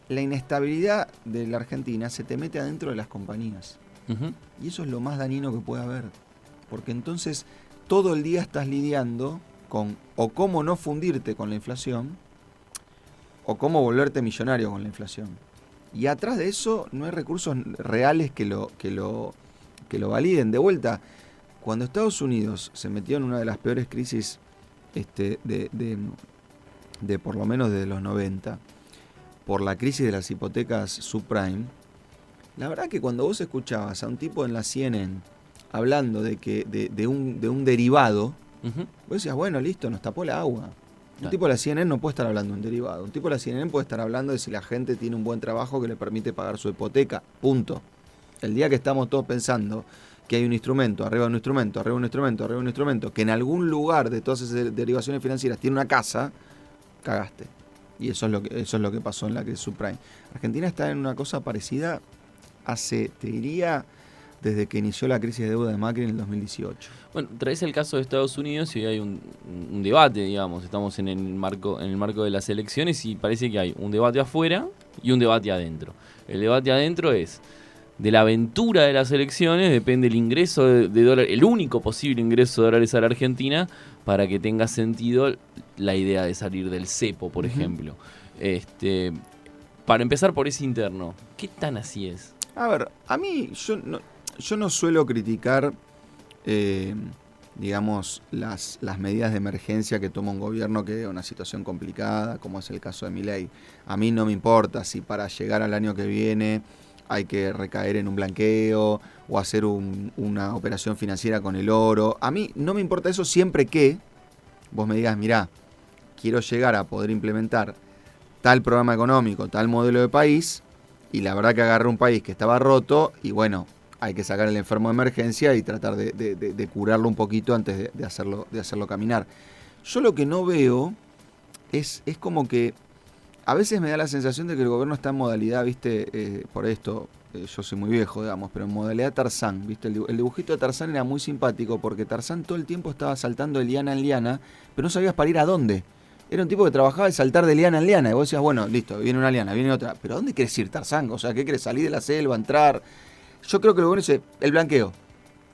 la inestabilidad de la Argentina se te mete adentro de las compañías. Uh-huh. Y eso es lo más dañino que puede haber. Porque entonces todo el día estás lidiando con o cómo no fundirte con la inflación o cómo volverte millonario con la inflación. Y atrás de eso no hay recursos reales que lo validen. De vuelta, cuando Estados Unidos se metió en una de las peores crisis de por lo menos de los 90, por la crisis de las hipotecas subprime, la verdad que cuando vos escuchabas a un tipo en la CNN hablando de un derivado, Uh-huh. vos decías, bueno, listo, nos tapó la agua. Un Claro. tipo de la CNN no puede estar hablando de un derivado. Un tipo de la CNN puede estar hablando de si la gente tiene un buen trabajo que le permite pagar su hipoteca. Punto. El día que estamos todos pensando que hay un instrumento, arriba de un instrumento, arriba de un instrumento, arriba de un instrumento, que en algún lugar de todas esas derivaciones financieras tiene una casa, cagaste. Y eso es lo que pasó en la crisis subprime. Argentina está en una cosa parecida hace, te diría, desde que inició la crisis de deuda de Macri en el 2018. Bueno, traes el caso de Estados Unidos y hoy hay un debate, digamos. Estamos en el marco de las elecciones y parece que hay un debate afuera y un debate adentro. El debate adentro es, de la aventura de las elecciones depende el ingreso de dólares, el único posible ingreso de dólares a la Argentina para que tenga sentido la idea de salir del cepo, por ejemplo. Para empezar por ese interno, ¿qué tan así es? A ver, a mí yo no suelo criticar, digamos, las medidas de emergencia que toma un gobierno que es una situación complicada, como es el caso de Milei. A mí no me importa si para llegar al año que viene hay que recaer en un blanqueo o hacer una operación financiera con el oro. A mí no me importa eso siempre que vos me digas, mirá, quiero llegar a poder implementar tal programa económico, tal modelo de país, y la verdad que agarré un país que estaba roto y bueno, hay que sacar el enfermo de emergencia y tratar de curarlo un poquito antes de hacerlo caminar. Yo lo que no veo es como que a veces me da la sensación de que el gobierno está en modalidad, viste, por esto, yo soy muy viejo, digamos, pero en modalidad Tarzán, viste, el dibujito de Tarzán era muy simpático porque Tarzán todo el tiempo estaba saltando de liana en liana, pero no sabías para ir a dónde. Era un tipo que trabajaba de saltar de liana en liana y vos decías, bueno, listo, viene una liana, viene otra, pero ¿a dónde querés ir, Tarzán? O sea, ¿qué querés, salir de la selva, entrar? Yo creo que el gobierno dice, el blanqueo,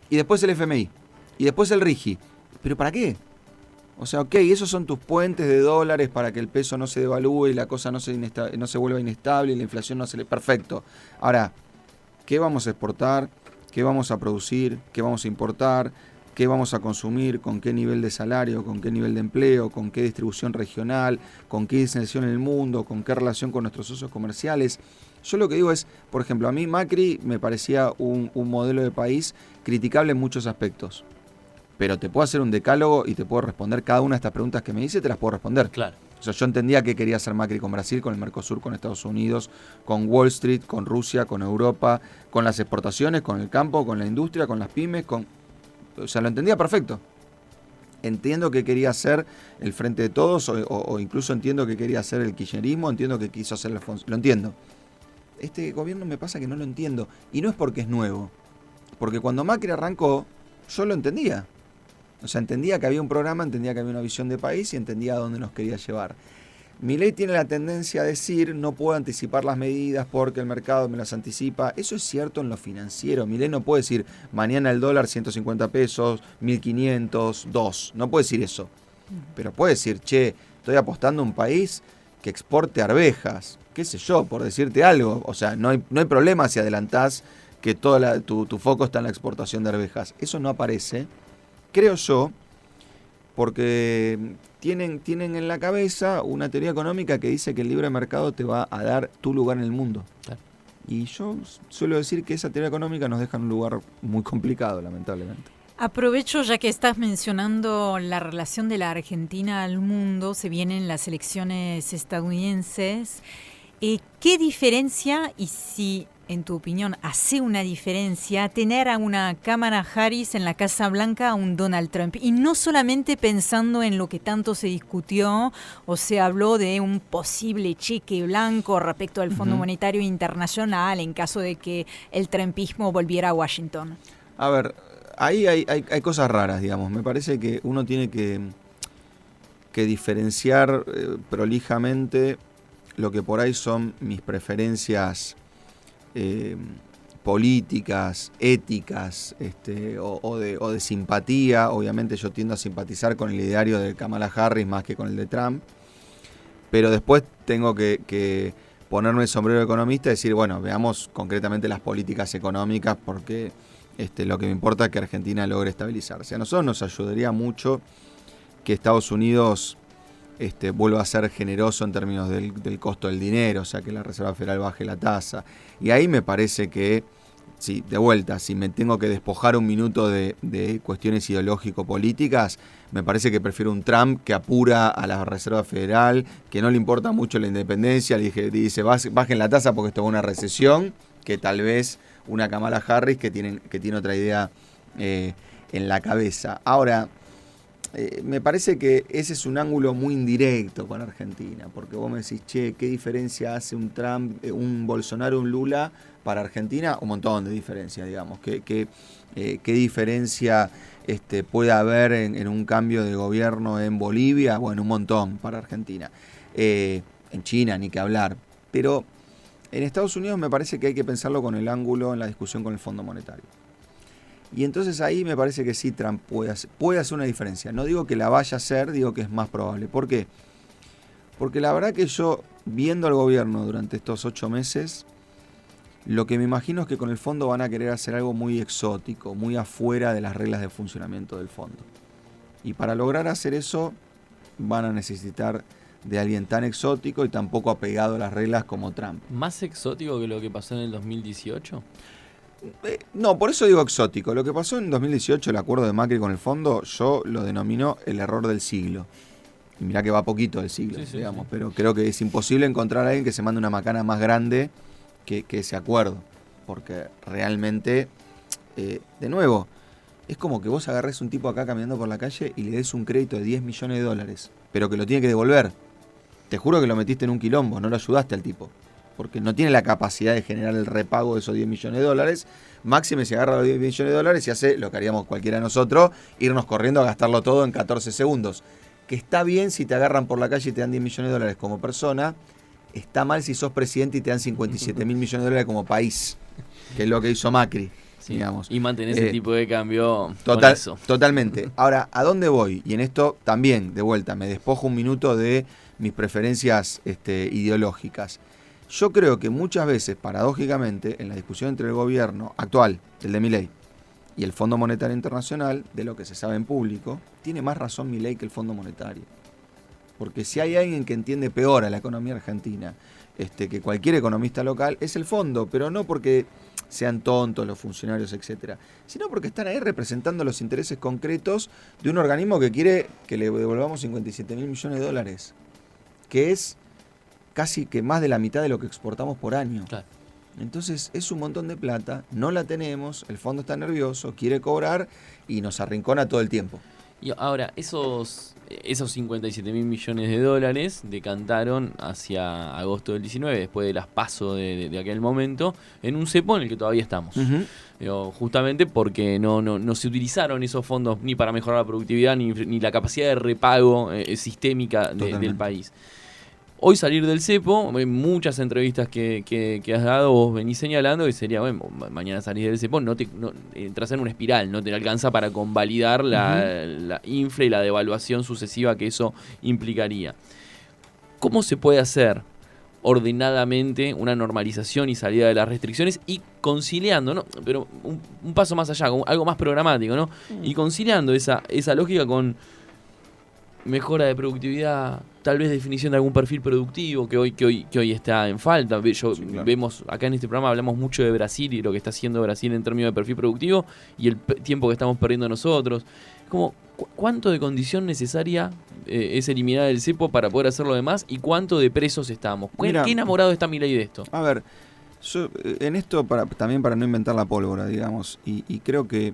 y después el FMI, y después el RIGI, ¿pero para qué? O sea, ok, esos son tus puentes de dólares para que el peso no se devalúe y la cosa no se vuelva inestable y la inflación no se le... Perfecto. Ahora, ¿qué vamos a exportar? ¿Qué vamos a producir? ¿Qué vamos a importar? ¿Qué vamos a consumir? ¿Con qué nivel de salario? ¿Con qué nivel de empleo? ¿Con qué distribución regional? ¿Con qué distribución en el mundo? ¿Con qué relación con nuestros socios comerciales? Yo lo que digo es, por ejemplo, a mí Macri me parecía un modelo de país criticable en muchos aspectos. Pero te puedo hacer un decálogo y te puedo responder cada una de estas preguntas que me dice, te las puedo responder. Claro. O sea, yo entendía qué quería hacer Macri con Brasil, con el Mercosur, con Estados Unidos, con Wall Street, con Rusia, con Europa, con las exportaciones, con el campo, con la industria, con las pymes, o sea, lo entendía perfecto. Entiendo que quería hacer el Frente de Todos o incluso entiendo que quería hacer el kirchnerismo, entiendo que quiso hacer lo entiendo. este gobierno me pasa que no lo entiendo. Y no es porque es nuevo. Porque cuando Macri arrancó, yo lo entendía. O sea, entendía que había un programa, entendía que había una visión de país y entendía a dónde nos quería llevar. Milei tiene la tendencia a decir, no puedo anticipar las medidas porque el mercado me las anticipa. Eso es cierto en lo financiero. Milei no puede decir, mañana el dólar 150 pesos, 1.500, 2. No puede decir eso. Pero puede decir, che, estoy apostando a un país que exporte arvejas. Qué sé yo, por decirte algo. O sea, no hay problema si adelantás que tu foco está en la exportación de arvejas. Eso no aparece, creo yo, porque tienen en la cabeza una teoría económica que dice que el libre mercado te va a dar tu lugar en el mundo. Claro. Y yo suelo decir que esa teoría económica nos deja en un lugar muy complicado, lamentablemente. Aprovecho, ya que estás mencionando la relación de la Argentina al mundo, se vienen las elecciones estadounidenses. ¿Qué diferencia, y si en tu opinión hace una diferencia, tener a una Kamala Harris en la Casa Blanca a un Donald Trump? Y no solamente pensando en lo que tanto se discutió o se habló de un posible cheque blanco respecto al Fondo Monetario Internacional en caso de que el trumpismo volviera a Washington. A ver, ahí hay cosas raras, digamos. Me parece que uno tiene que diferenciar prolijamente lo que por ahí son mis preferencias políticas, éticas, o de simpatía. Obviamente yo tiendo a simpatizar con el ideario de Kamala Harris más que con el de Trump, pero después tengo que ponerme el sombrero de economista y decir, bueno, veamos concretamente las políticas económicas, porque lo que me importa es que Argentina logre estabilizarse. A nosotros nos ayudaría mucho que Estados Unidos vuelva a ser generoso en términos del costo del dinero, o sea, que la Reserva Federal baje la tasa. Y ahí me parece que, sí, de vuelta, si me tengo que despojar un minuto de cuestiones ideológico-políticas, me parece que prefiero un Trump que apura a la Reserva Federal, que no le importa mucho la independencia, dice bajen la tasa porque esto es una recesión, que tal vez una Kamala Harris que tiene otra idea en la cabeza. Ahora, me parece que ese es un ángulo muy indirecto con Argentina, porque vos me decís, che, ¿qué diferencia hace un Trump, un Bolsonaro, un Lula para Argentina? Un montón de diferencias, digamos. ¿Qué diferencia puede haber en un cambio de gobierno en Bolivia? Bueno, un montón para Argentina. En China, ni que hablar. Pero en Estados Unidos me parece que hay que pensarlo con el ángulo en la discusión con el Fondo Monetario. Y entonces ahí me parece que sí Trump puede hacer una diferencia. No digo que la vaya a hacer, digo que es más probable. ¿Por qué? Porque la verdad que yo, viendo al gobierno durante estos 8 meses, lo que me imagino es que con el fondo van a querer hacer algo muy exótico, muy afuera de las reglas de funcionamiento del fondo. Y para lograr hacer eso, van a necesitar de alguien tan exótico y tan poco apegado a las reglas como Trump. ¿Más exótico que lo que pasó en el 2018? No, por eso digo exótico. Lo que pasó en 2018, el acuerdo de Macri con el fondo, yo lo denomino el error del siglo. Y mirá que va poquito del siglo, digamos, sí. Pero creo que es imposible encontrar a alguien que se mande una macana más grande que ese acuerdo. Porque realmente, de nuevo, es como que vos agarres un tipo acá caminando por la calle y le des un crédito de $10 millones, pero que lo tiene que devolver. Te juro que lo metiste en un quilombo, no lo ayudaste al tipo. Porque no tiene la capacidad de generar el repago de esos $10 millones. Máxime se agarra los $10 millones y hace lo que haríamos cualquiera de nosotros, irnos corriendo a gastarlo todo en 14 segundos. Que está bien si te agarran por la calle y te dan $10 millones como persona, está mal si sos presidente y te dan 57.000 millones de dólares como país, que es lo que hizo Macri, sí, digamos. Y mantenés ese tipo de cambio con eso. Totalmente. Ahora, ¿a dónde voy? Y en esto también, de vuelta, me despojo un minuto de mis preferencias ideológicas. Yo creo que muchas veces, paradójicamente, en la discusión entre el gobierno actual, el de Milei, y el Fondo Monetario Internacional, de lo que se sabe en público, tiene más razón Milei que el Fondo Monetario. Porque si hay alguien que entiende peor a la economía argentina que cualquier economista local, es el fondo, pero no porque sean tontos los funcionarios, etcétera, sino porque están ahí representando los intereses concretos de un organismo que quiere que le devolvamos 57.000 millones de dólares, que es casi que más de la mitad de lo que exportamos por año. Claro. Entonces es un montón de plata, no la tenemos, el fondo está nervioso, quiere cobrar y nos arrincona todo el tiempo. Y ahora, esos 57 mil millones de dólares decantaron hacia agosto del 19, después de las PASO de aquel momento, en un cepo en el que todavía estamos. Digo, justamente porque no se utilizaron esos fondos ni para mejorar la productividad ni la capacidad de repago sistémica del país. Hoy salir del cepo, hay muchas entrevistas que has dado, vos venís señalando que sería, bueno, mañana salir del cepo, entras en una espiral, no te alcanza para convalidar la infla y la devaluación sucesiva que eso implicaría. ¿Cómo se puede hacer ordenadamente una normalización y salida de las restricciones y conciliando, ¿no? Pero un paso más allá, algo más programático, ¿no? Y conciliando esa lógica con mejora de productividad, tal vez definición de algún perfil productivo que hoy está en falta. Vemos acá en este programa, hablamos mucho de Brasil y lo que está haciendo Brasil en términos de perfil productivo y el tiempo que estamos perdiendo nosotros. Como, ¿cuánto de condición necesaria es eliminar el cepo para poder hacer lo demás y cuánto de presos estamos? Mira, ¿Qué enamorado está Milei de esto? A ver, yo en esto también para no inventar la pólvora, digamos, y creo que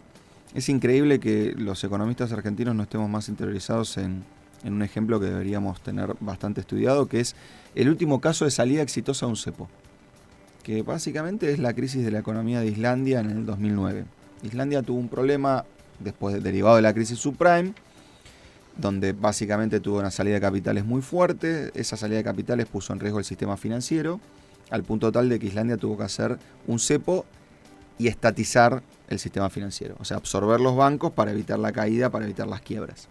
es increíble que los economistas argentinos no estemos más interiorizados en un ejemplo que deberíamos tener bastante estudiado, que es el último caso de salida exitosa de un cepo, que básicamente es la crisis de la economía de Islandia en el 2009. Islandia tuvo un problema derivado de la crisis subprime, donde básicamente tuvo una salida de capitales muy fuerte. Esa salida de capitales puso en riesgo el sistema financiero, al punto tal de que Islandia tuvo que hacer un cepo y estatizar el sistema financiero, o sea, absorber los bancos para evitar la caída, para evitar las quiebras.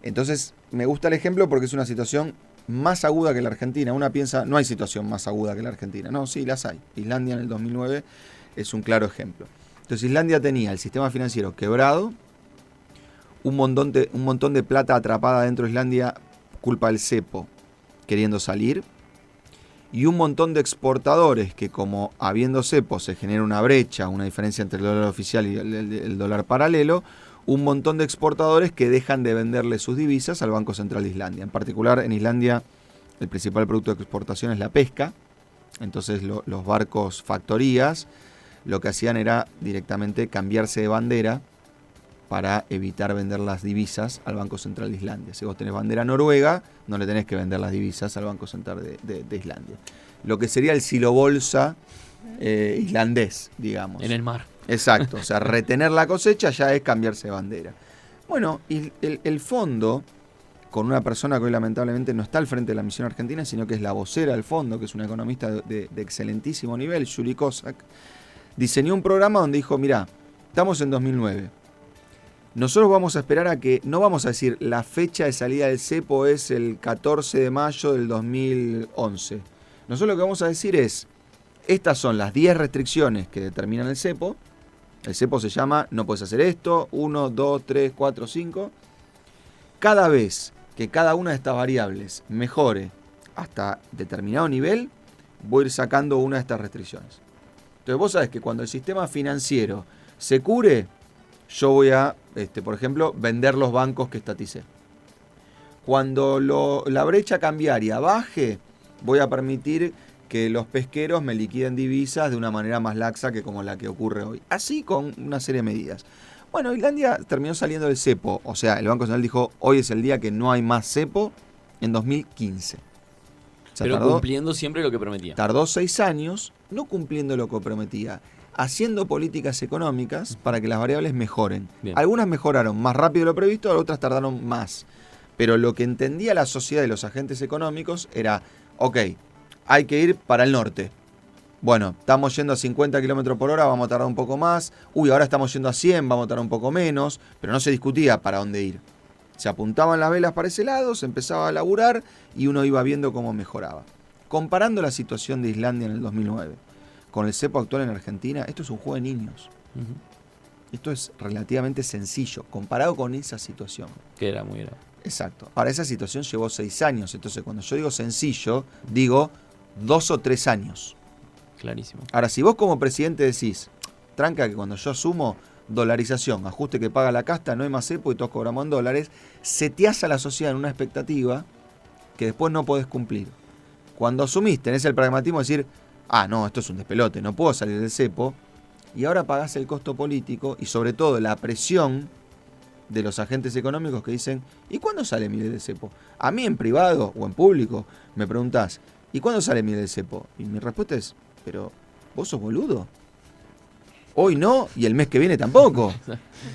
Entonces, me gusta el ejemplo porque es una situación más aguda que la Argentina. Una piensa, no hay situación más aguda que la Argentina. No, sí, las hay. Islandia en el 2009 es un claro ejemplo. Entonces, Islandia tenía el sistema financiero quebrado, un montón de plata atrapada dentro de Islandia, culpa del cepo, queriendo salir, y un montón de exportadores que, como habiendo cepo se genera una brecha, una diferencia entre el dólar oficial y el dólar paralelo, un montón de exportadores que dejan de venderle sus divisas al Banco Central de Islandia. En particular, en Islandia, el principal producto de exportación es la pesca. Entonces, los barcos factorías lo que hacían era directamente cambiarse de bandera para evitar vender las divisas al Banco Central de Islandia. Si vos tenés bandera noruega, no le tenés que vender las divisas al Banco Central de Islandia. Lo que sería el silobolsa islandés, digamos. En el mar. Exacto, o sea, retener la cosecha ya es cambiarse de bandera. Bueno, y el fondo, con una persona que hoy lamentablemente no está al frente de la misión argentina, sino que es la vocera del fondo, que es una economista de excelentísimo nivel, Julie Kozak, diseñó un programa donde dijo, mirá, estamos en 2009, nosotros vamos a esperar a que, no vamos a decir la fecha de salida del cepo es el 14 de mayo del 2011. Nosotros lo que vamos a decir es, estas son las 10 restricciones que determinan el cepo. El cepo se llama, no puedes hacer esto, 1, 2, 3, 4, 5. Cada vez que cada una de estas variables mejore hasta determinado nivel, voy a ir sacando una de estas restricciones. Entonces vos sabés que cuando el sistema financiero se cure, yo voy a, por ejemplo, vender los bancos que estaticé. Cuando la brecha cambiaria baje, voy a permitir que los pesqueros me liquiden divisas de una manera más laxa que como la que ocurre hoy. Así con una serie de medidas. Bueno, Islandia terminó saliendo del cepo. O sea, el Banco Central dijo, hoy es el día que no hay más cepo, en 2015. O sea, pero cumpliendo siempre lo que prometía. Tardó 6 años, no cumpliendo lo que prometía, haciendo políticas económicas para que las variables mejoren. Bien. Algunas mejoraron más rápido de lo previsto, otras tardaron más. Pero lo que entendía la sociedad y los agentes económicos era, ok, hay que ir para el norte. Bueno, estamos yendo a 50 km por hora, vamos a tardar un poco más. Uy, ahora estamos yendo a 100, vamos a tardar un poco menos. Pero no se discutía para dónde ir. Se apuntaban las velas para ese lado, se empezaba a laburar y uno iba viendo cómo mejoraba. Comparando la situación de Islandia en el 2009 con el cepo actual en Argentina, esto es un juego de niños. Esto es relativamente sencillo, comparado con esa situación. Que era muy grave. Exacto. Ahora, esa situación llevó 6 años. Entonces, cuando yo digo sencillo, digo 2 o 3 años. Clarísimo. Ahora, si vos como presidente decís, tranca que cuando yo asumo dolarización, ajuste que paga la casta, no hay más cepo y todos cobramos en dólares, seteás a la sociedad en una expectativa que después no podés cumplir. Cuando asumís, tenés el pragmatismo de decir, no, esto es un despelote, no puedo salir del cepo, y ahora pagás el costo político y sobre todo la presión de los agentes económicos que dicen, ¿y cuándo sale mi ley del cepo? A mí en privado o en público me preguntás, ¿y cuándo sale mi ley del cepo? Y mi respuesta es, pero vos sos boludo. Hoy no, y el mes que viene tampoco.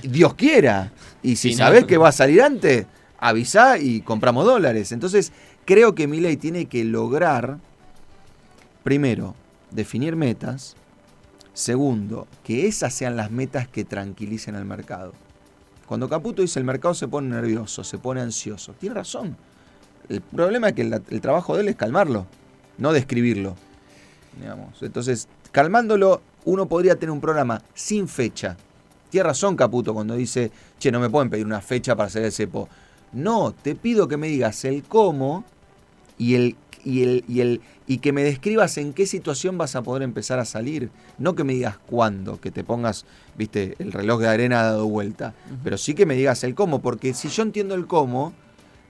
Dios quiera. Y si sabés que va a salir antes, avisá y compramos dólares. Entonces, creo que Milei tiene que lograr, primero, definir metas. Segundo, que esas sean las metas que tranquilicen al mercado. Cuando Caputo dice el mercado se pone nervioso, se pone ansioso, tiene razón. El problema es que el trabajo de él es calmarlo, no describirlo. Digamos. Entonces, calmándolo, uno podría tener un programa sin fecha. Tiene razón Caputo cuando dice, che, no me pueden pedir una fecha para salir del cepo. No, te pido que me digas el cómo y que me describas en qué situación vas a poder empezar a salir. No que me digas cuándo, que te pongas, viste, el reloj de arena ha dado vuelta. Pero sí que me digas el cómo, porque si yo entiendo el cómo,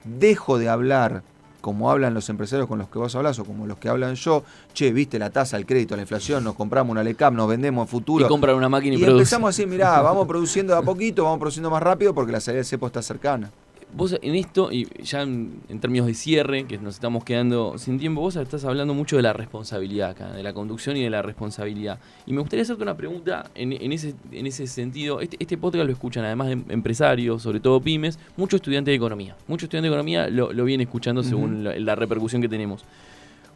dejo de hablar como hablan los empresarios con los que vos hablás o como los que hablan yo. Che, viste la tasa, el crédito, la inflación, nos compramos una LECAP, nos vendemos en futuro. Y compran una máquina y empezamos así, mirá, vamos produciendo de a poquito, vamos produciendo más rápido porque la salida del cepo está cercana. Vos en esto, y ya en términos de cierre, que nos estamos quedando sin tiempo, vos estás hablando mucho de la responsabilidad acá, de la conducción y de la responsabilidad. Y me gustaría hacerte una pregunta en ese sentido. Este podcast lo escuchan además de empresarios, sobre todo pymes, muchos estudiantes de economía. Muchos estudiantes de economía lo vienen escuchando según la repercusión que tenemos.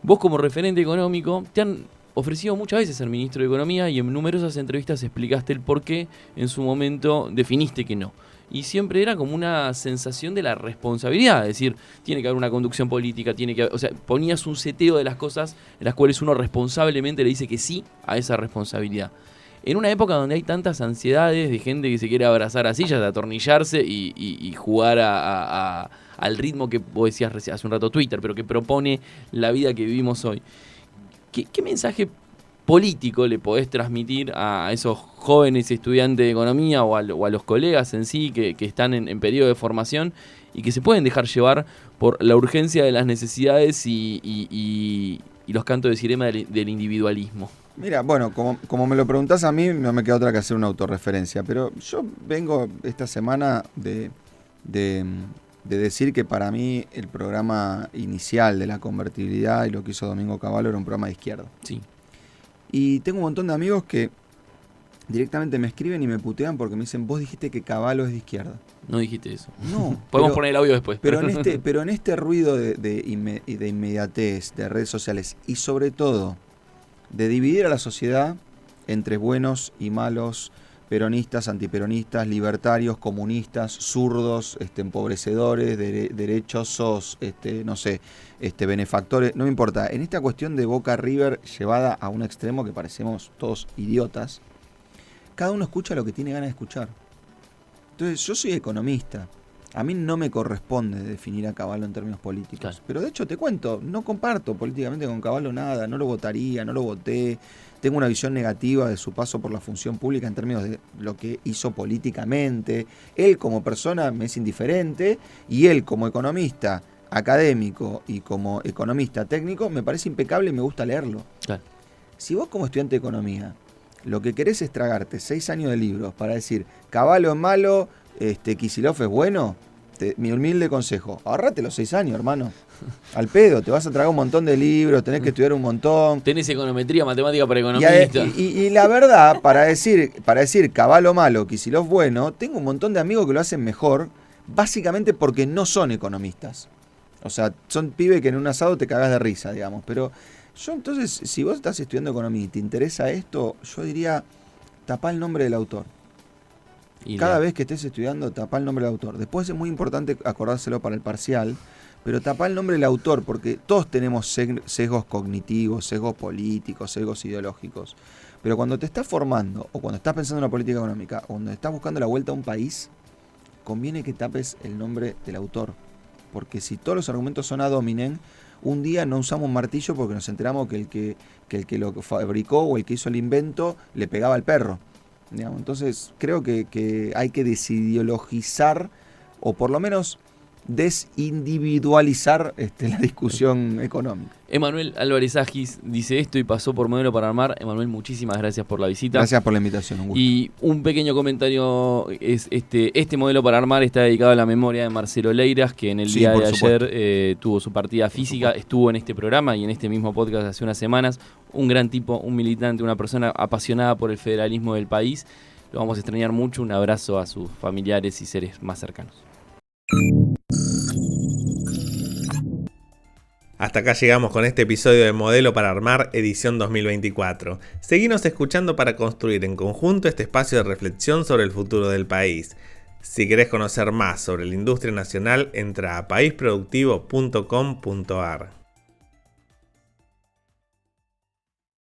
Vos como referente económico, te han ofrecido muchas veces ser ministro de Economía y en numerosas entrevistas explicaste el por qué en su momento definiste que no. Y siempre era como una sensación de la responsabilidad, es decir, tiene que haber una conducción política, o sea, ponías un seteo de las cosas en las cuales uno responsablemente le dice que sí a esa responsabilidad. En una época donde hay tantas ansiedades de gente que se quiere abrazar a sillas, atornillarse y jugar al ritmo que vos decías hace un rato Twitter, pero que propone la vida que vivimos hoy, ¿qué mensaje político le podés transmitir a esos jóvenes estudiantes de economía o a los colegas en sí que están en periodo de formación y que se pueden dejar llevar por la urgencia de las necesidades y los cantos de sirena del individualismo? Mira, bueno, como me lo preguntás a mí, no me queda otra que hacer una autorreferencia, pero yo vengo esta semana de decir que para mí el programa inicial de la convertibilidad y lo que hizo Domingo Cavallo era un programa de izquierda. Sí. Y tengo un montón de amigos que directamente me escriben y me putean porque me dicen, vos dijiste que Cavallo es de izquierda. No dijiste eso. No. Podemos poner el audio después. Pero en este ruido de inmediatez, de redes sociales y sobre todo de dividir a la sociedad entre buenos y malos, peronistas, antiperonistas, libertarios, comunistas, zurdos, empobrecedores, derechosos, no sé, benefactores, no me importa. En esta cuestión de Boca River llevada a un extremo que parecemos todos idiotas, cada uno escucha lo que tiene ganas de escuchar. Entonces, yo soy economista. A mí no me corresponde definir a Cavallo en términos políticos. Claro. Pero de hecho, te cuento, no comparto políticamente con Cavallo nada, no lo votaría, no lo voté. Tengo una visión negativa de su paso por la función pública en términos de lo que hizo políticamente. Él como persona me es indiferente y él como economista académico y como economista técnico me parece impecable y me gusta leerlo. Claro. Si vos como estudiante de economía lo que querés es tragarte 6 años de libros para decir Cavallo es malo, Kicillof es bueno, mi humilde consejo, ahorrate los 6 años, hermano. Al pedo, te vas a tragar un montón de libros, tenés que estudiar un montón. Tenés econometría, matemática para economistas. Y la verdad, para decir Cavallo malo, Kicillof bueno, tengo un montón de amigos que lo hacen mejor, básicamente porque no son economistas. O sea, son pibes que en un asado te cagás de risa, digamos. Pero yo entonces, si vos estás estudiando economía y te interesa esto, yo diría, tapá el nombre del autor. Cada vez que estés estudiando, tapá el nombre del autor. Después es muy importante acordárselo para el parcial, pero tapá el nombre del autor, porque todos tenemos sesgos cognitivos, sesgos políticos, sesgos ideológicos. Pero cuando te estás formando, o cuando estás pensando en una política económica, o cuando estás buscando la vuelta a un país, conviene que tapes el nombre del autor. Porque si todos los argumentos son ad hominem, un día no usamos un martillo porque nos enteramos que el que lo fabricó o el que hizo el invento le pegaba al perro. Digamos, entonces creo que hay que desideologizar o por lo menos desindividualizar la discusión económica. Emanuel Álvarez Agis dice esto y pasó por Modelo para Armar. Emanuel, muchísimas gracias por la visita. Gracias por la invitación, un gusto. Y un pequeño comentario es este Modelo para Armar está dedicado a la memoria de Marcelo Leiras, que en el día de ayer tuvo su partida física, estuvo en este programa y en este mismo podcast hace unas semanas. Un gran tipo, un militante, una persona apasionada por el federalismo del país. Lo vamos a extrañar mucho. Un abrazo a sus familiares y seres más cercanos. Hasta acá llegamos con este episodio de Modelo para Armar, edición 2024. Seguinos escuchando para construir en conjunto este espacio de reflexión sobre el futuro del país. Si querés conocer más sobre la industria nacional, entra a paisproductivo.com.ar.